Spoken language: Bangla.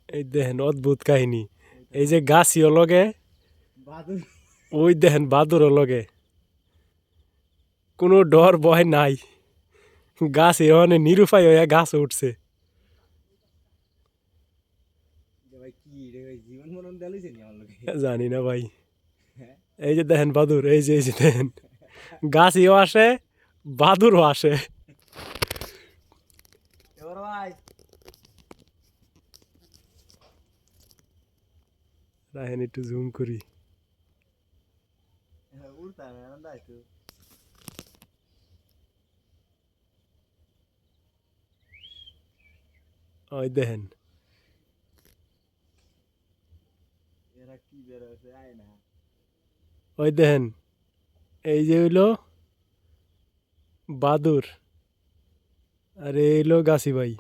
এই দেখেন অদ্ভুত কাহিনী। এই যে গাছিও লগে, ওই দেখেন বাদুরও লগে, কোনো ডর ভয় নাই। গাছ এখানে নিরুপায় হয়ে গাছ উঠছে। জানি না ভাই। এই যে দেখেন বাদুর, এই যে দেখেন গাছিও আসে, বাদুরও আসে। রাহেন একটু জুম করি। ওই দেখেন, ওই দেখেন, এই যে হইলো বাদুর আর এই হইলো গাছি ভাই।